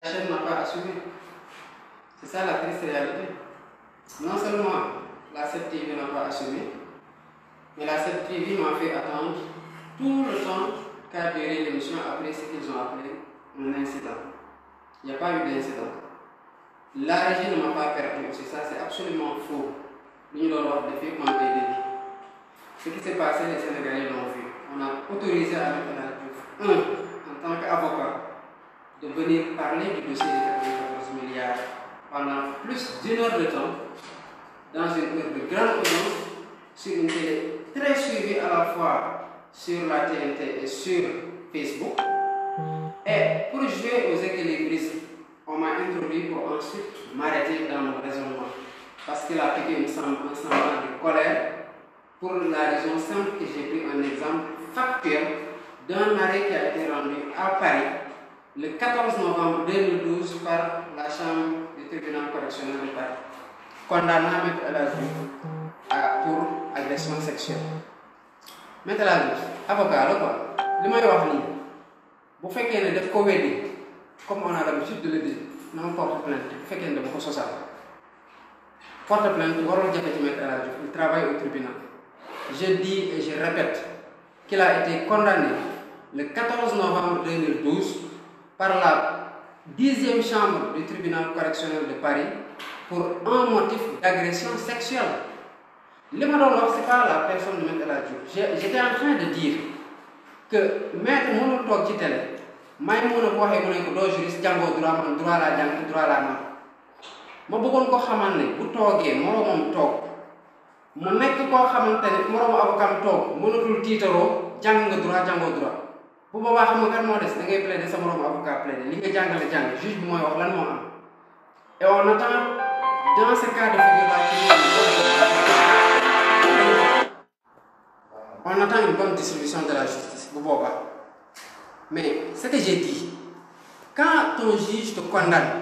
La chaîne n'a pas assumé. C'est ça la triste réalité. Non seulement la 7TV n'a pas assumé, mais la 7TV m'a fait attendre tout le temps qu'a duré l'émission après ce qu'ils ont appelé un incident. Il n'y a pas eu d'incident. La régie ne m'a pas perdu aussi, ça c'est absolument faux. Nous l'avons fait comme des débits. Ce qui s'est passé, les Sénégalais l'ont vu. On a autorisé à mettre la Diouf, en tant qu'avocat, de venir parler du dossier des 94 milliards pendant plus d'une heure de temps, dans une heure de grande audience, sur une télé très suivie à la fois sur la TNT et sur Facebook. Et pour jouer aux équilibristes, on m'a introduit pour ensuite m'arrêter dans mon raisonnement. Parce qu'il a piqué un semblant de colère pour la raison simple que j'ai pris un exemple factuel d'un arrêt qui a été rendu à Paris le 14 novembre 2012 par la Chambre du tribunal correctionnel de Paris, condamnant M. El Hadji Diouf pour agression sexuelle. M. El Hadji Diouf, avocat la quoi, li may wax nii bu fekkee ne daf ko weddi comme on a l'habitude de le dire, na ma porte plainte bu fekkee ne dama ko sosal. Porte plainte warul jafe ci M. El Hadji Diouf, il travaille au tribunal. Je dis et je répète qu'il a été condamné le 14 novembre 2012 par la 10e chambre du tribunal correctionnel de Paris pour un motif d'agression sexuelle. Ce que je c'est pas la personne de M. El Hadji Diouf. J'étais en train de dire que maître mënul toog ci télé may mën a waxee mu ne ko doo juriste jàngoo droit man droit laa jàng droit laa man ma bëggoon ko xamal ne bu toogee moroomam toog mu nekk koo xamante ne moroomu avocat toog mënatul tiitaroo jàng nga droit jàngoo droit bu boobaa xam nga kan moo des da ngay plaider sa moroomu avocat plaider li nga jàngale jàng juge bi mooy wax lan moo am. Et on attend dans ce cas de figure-là on attend une bonne distribution de la justice bu boobaa. Mais ce que j'ai dit, quand ton juge te condamne,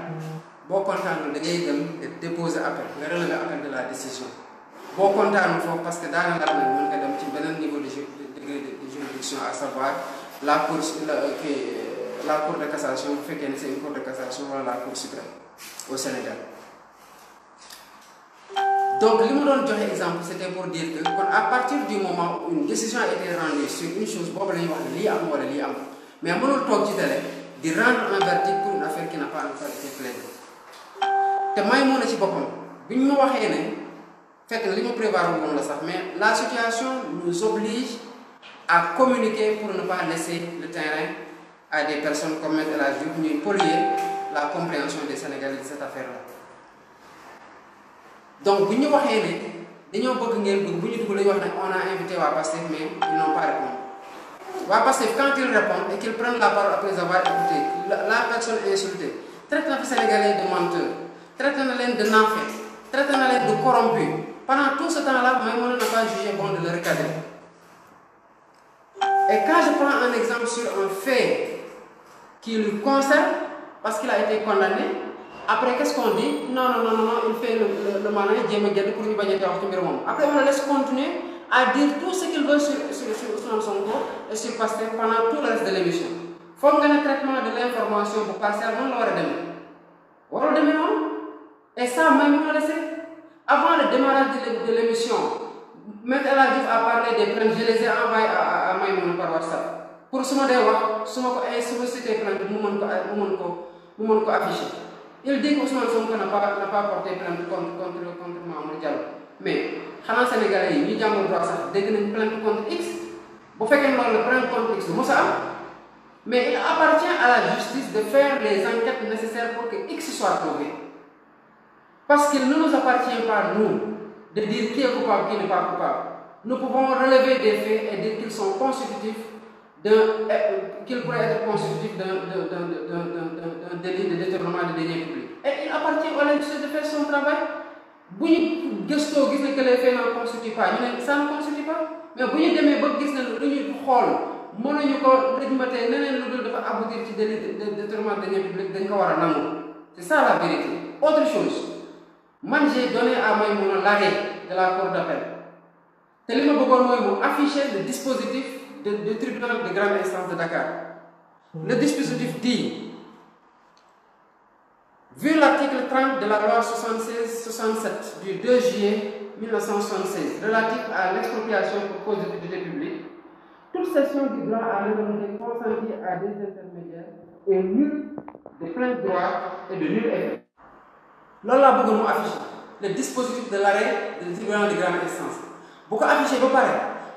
boo kontaanul da ngay dem déposer appel nga relever appel de la décision boo kontaanul foofu parce que daana la mel mën nga dem ci beneen niveau de degré de juridiction, à savoir la cour de cassation bu fekkee ne c'est une cour de cassation wala la cour suprême au Sénégal. Donc li ma doon joxe exemple c'était pour dire que kon à partir du moment où une décision a été rendue sur une chose boobu la ñuy wax ne lii am wala lii am. Mais mënul toog ci télé di rendre un verdict pour une affaire qui n'a pas encore été plaidée te may moo na ci boppam bi ñu ma waxee ne fekk li ma prévoir woon la sax mais la situation nous oblige à communiquer pour ne pas laisser le terrain à des personnes comme M. El Hadji Diouf ñuy polluer la compréhension des Sénégalais de cette affaire-là. Donc bu ñu waxee ne dañoo bëgg ngeen bëgg bu ñu dugg la ñu wax ne on a invité waa Pastef mais ils n'ont pas répondu. Parce que quand ils répondent et qu'ils prennent la parole après avoir écouté la personne insultée, traite les Sénégalais de menteurs, traite les de naafeq, traite les de corrompus. Pendant tout ce temps-là, Maïmouna n'a pas jugé bon de le recadrer. Et quand je prends un exemple sur un fait qui lui concerne, parce qu'il a été condamné, après qu'est-ce qu'on dit? Non, il fait le malin, pour lui bagner. Après on le laisse continuer à dire tout ce qu'il veut sur Ousmane Sonko et sur Pastef pendant tout le reste de l'émission. Il faut que le traitement de l'information pour passer avant le démarrage. Et ça, même on le sait. Avant le démarrage de l'émission, M. El Hadji Diouf a parlé des plaintes, je les ai envoyées à Maïmouna par WhatsApp. Pour ce modèle, si je cite plainte, nous m'ont affiché. Il dit qu'Ousmane Sonko n'a pas porté plainte contre Mamour Diallo. Mais, les Sénégalais, ils ont droit à une plainte contre X. Vous faites une plainte contre X, mais il appartient à la justice de faire les enquêtes nécessaires pour que X soit trouvé. Parce qu'il ne nous appartient pas, nous, de dire qui est coupable, qui n'est pas coupable. Nous pouvons relever des faits et dire qu'ils sont constitutifs, qu'ils pourraient être constitutifs d'un délit de détournement de deniers publics. Et il appartient à la justice de faire son travail. Si nous disons que les faits ne constituent pas, ça ne constitue pas. Mais si nous disons que nous aboutir à des délits de détournement de deniers publics, c'est ça la vérité. Autre chose, moi j'ai donné à Maïmouna l'arrêt de la cour d'appel. Et je vais afficher le dispositif du tribunal de grande instance de Dakar. Le dispositif dit l'article 30 de la loi 76-67 du 2 juillet 1976 relative à l'expropriation pour cause d'utilité publique, toute cession du droit à l'indemnité consentie à des intermédiaires est nulle de plein droit et de nul effet. Loolu laa bëgg mu affiché le dispositif de l'arrêt du tribunal de grande instance. Bu ko affiché ba pare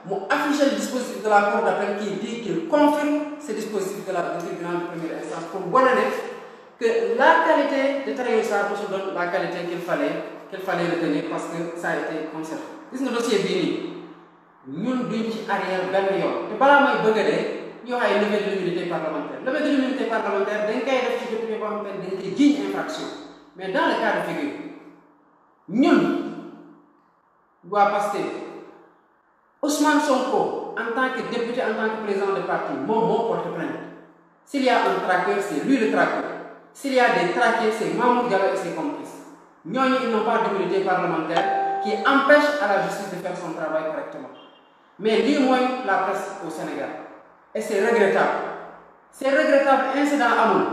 mu affiché le dispositif de la cour d'appel qui dit qu'il confirme ce dispositif de la tribunal de première instance pour wane que la qualité de Tahirou Sarr se donne la qualité qu'il fallait retenir parce que ça a été conservé. Gis nga dossier bii nii ñun duñ ci arrière benn yoon te balaa may bëgg a dee ñu wax ay levée de l'immunité parlementaire. Levée de l'immunité parlementaire dañ koy def ci député boo xamante ne dañ koy jiiñ infraction mais dans le cas de figure ñun waa Pastef Ousmane Sonko en tant que député, en tant que président de parti moo porte plainte. S'il y a un traqueur, c'est lui le traqueur. S'il y a des traqués, c'est Mamour Diallo et ses complices. Ñooñu, ils n'ont pas d'immunité parlementaire qui empêche à la justice de faire son travail correctement. Mais lii mooy la presse au Sénégal. Et c'est regrettable. C'est regrettable, incident amul.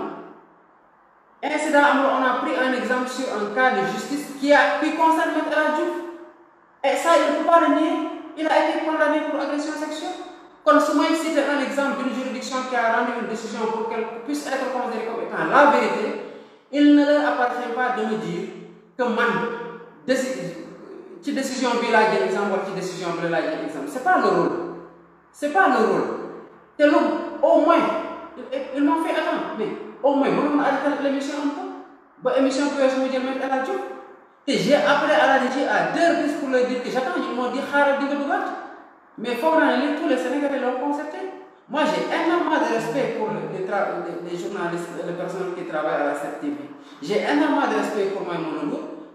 Incident amul, on a pris un exemple sur un cas de justice qui concerne M. El Hadji Diouf. Et ça, il ne peut pas le nier. Il a été condamné pour agression sexuelle. Comme si moi, c'était un exemple d'une juridiction qui a rendu une décision pour qu'elle puisse être considérée comme étant la vérité, il ne leur appartient pas de me dire que man, ci décision bi laa jël exemple wala ci décision bi laa jël exemple. C'est pas le rôle. C'est pas le rôle. te loolu au moins ils m'ont fait attendre mais au moins mënoon na arrêter l'émission un peu ba émission bi weesu mu jël même El Hadji Diouf te j'ai appelé à la régie à 2 reprises pour leur dire que j'attends. Ils m'ont dit xaaral di nga dugaat mais foog naa ne tous les Sénégalais l'ont constaté. Moi j'ai énormément de respect pour les journalistes et les personnes qui travaillent à la 7TV. J'ai énormément de respect pour Maïmouna